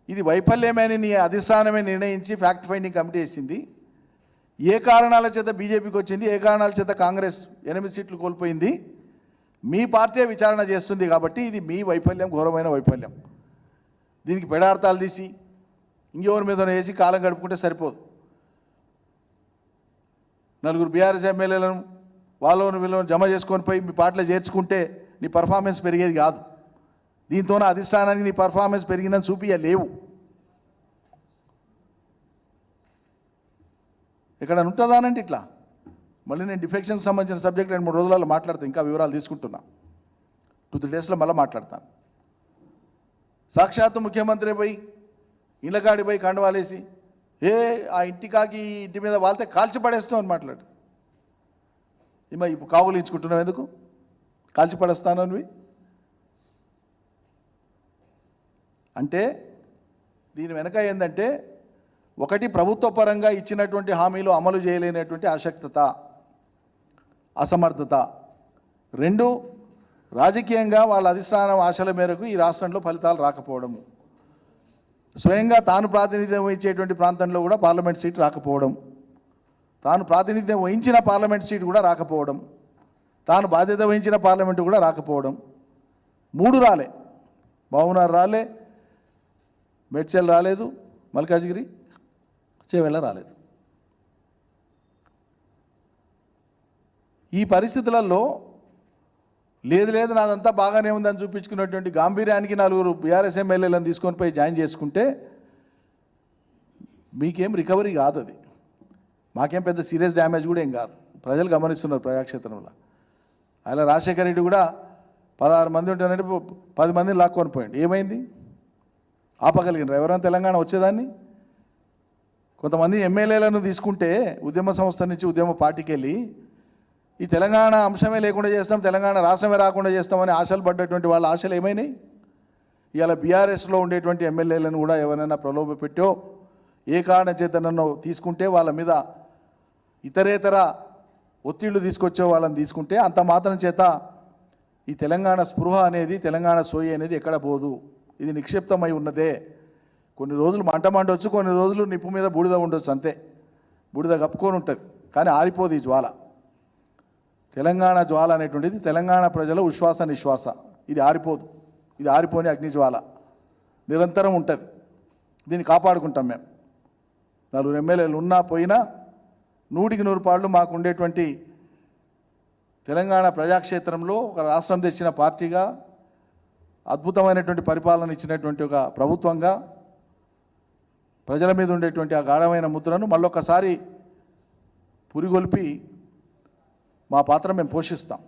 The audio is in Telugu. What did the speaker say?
ఇది వైఫల్యమని నీ అధిష్టానమే నిర్ణయించి ఫ్యాక్ట్ ఫైండింగ్ కమిటీ వేసింది. ఏ కారణాల చేత బీజేపీకి వచ్చింది, ఏ కారణాల చేత కాంగ్రెస్ 8 సీట్లు కోల్పోయింది, మీ పార్టీ విచారణ చేస్తుంది. కాబట్టి ఇది మీ వైఫల్యం, ఘోరమైన వైఫల్యం. దీనికి పెడార్థాలు తీసి ఇంకెవరి మీద వేసి కాలం గడుపుకుంటే సరిపోదు. నలుగురు బీఆర్ఎస్ ఎమ్మెల్యేలను వాళ్ళను వీళ్ళను జమ చేసుకొని పోయి మీ పార్టీలో చేర్చుకుంటే నీ పర్ఫార్మెన్స్ పెరిగేది కాదు. దీంతోనే అధిష్టానానికి నీ పర్ఫార్మెన్స్ పెరిగిందని చూపించలేవు. ఎక్కడ ఉంటుందానండి ఇట్లా. మళ్ళీ నేను డిఫెక్షన్కి సంబంధించిన సబ్జెక్ట్ 2-3 రోజులలో మాట్లాడతాను. ఇంకా వివరాలు తీసుకుంటున్నా. 2-3 డేస్లో మళ్ళీ మాట్లాడతాను. సాక్షాత్తు ముఖ్యమంత్రి పోయి ఇళ్ళకాడి పోయి కండవాలేసి ఆ ఇంటికాకి ఇంటి మీద వాళ్తే కాల్చి పడేస్తాం అని మాట్లాడు. ఇప్పుడు కావులు ఇచ్చుకుంటున్నావు, ఎందుకు కాల్చి పడేస్తాను అనివి అంటే దీని వెనక ఏంటంటే, ఒకటి ప్రభుత్వ పరంగా ఇచ్చినటువంటి హామీలు అమలు చేయలేనటువంటి అశక్తత, అసమర్థత. 2 రాజకీయంగా వాళ్ళ అధిష్టానం ఆశల మేరకు ఈ రాష్ట్రంలో ఫలితాలు రాకపోవడము. స్వయంగా తాను ప్రాతినిధ్యం వహించేటువంటి ప్రాంతంలో కూడా పార్లమెంట్ సీట్ రాకపోవడం, తాను ప్రాతినిధ్యం వహించిన పార్లమెంట్ సీట్ కూడా రాకపోవడం, తాను బాధ్యత వహించిన పార్లమెంటు కూడా రాకపోవడం. 3 రాలే. బావునార్ రాలే, మేడ్చల్ రాలేదు, మల్కాజ్గిరి చేవెళ్ళ రాలేదు. ఈ పరిస్థితులలో లేదు నాదంతా బాగానే ఉందని చూపించుకున్నటువంటి గాంభీర్యానికి 4 బీఆర్ఎస్ ఎమ్మెల్యేలను తీసుకొని పోయి జాయిన్ చేసుకుంటే మీకేం రికవరీ కాదు. అది మాకేం పెద్ద సీరియస్ డ్యామేజ్ కూడా ఏం కాదు. ప్రజలు గమనిస్తున్నారు ప్రజాక్షేత్రంలో. అలా రాజశేఖర రెడ్డి కూడా 16 మంది ఉంటారంటే 10 మందిని లాక్కొని పోయింది. ఏమైంది? ఆపగలిగినారు ఎవరైనా తెలంగాణ వచ్చేదాన్ని? కొంతమంది ఎమ్మెల్యేలను తీసుకుంటే ఉద్యమ సంస్థ నుంచి ఉద్యమ పార్టీకి వెళ్ళి ఈ తెలంగాణ అంశమే లేకుండా చేస్తాం, తెలంగాణ రాష్ట్రమే రాకుండా చేస్తామని ఆశలు పడ్డటువంటి వాళ్ళ ఆశలు ఏమైనాయి? ఇవాళ బీఆర్ఎస్లో ఉండేటువంటి ఎమ్మెల్యేలను కూడా ఎవరైనా ప్రలోభ పెట్టో ఏ కారణం చేతనో తీసుకుంటే వాళ్ళ మీద ఇతరేతర ఒత్తిళ్లు తీసుకొచ్చే వాళ్ళని తీసుకుంటే అంత మాత్రం చేత ఈ తెలంగాణ స్పృహ అనేది, తెలంగాణ సోయి అనేది ఎక్కడ పోదు. ఇది నిక్షిప్తమై ఉన్నదే. కొన్ని రోజులు మంట మండవచ్చు, కొన్ని రోజులు నిప్పు మీద బూడిద ఉండొచ్చు, అంతే. బూడిద కప్పుకొని ఉంటుంది, కానీ ఆరిపోదు ఈ జ్వాల. తెలంగాణ జ్వాల అనేటువంటిది తెలంగాణ ప్రజల ఉశ్వాస నిశ్వాస. ఇది ఆరిపోదు. ఇది ఆరిపోని అగ్ని జ్వాల నిరంతరం ఉంటుంది. దీన్ని కాపాడుకుంటాం మేము. 4 ఎమ్మెల్యేలు ఉన్నా పోయినా 100కి 100 పాళ్ళు మాకు ఉండేటువంటి తెలంగాణ ప్రజాక్షేత్రంలో ఒక రాష్ట్రం తెచ్చిన పార్టీగా, అద్భుతమైనటువంటి పరిపాలన ఇచ్చినటువంటి ఒక ప్రభుత్వంగా ప్రజల మీద ఉండేటువంటి ఆ గాఢమైన ముద్రను మళ్ళొకసారి పురిగొల్పి మా పాత్ర మేము పోషిస్తాం.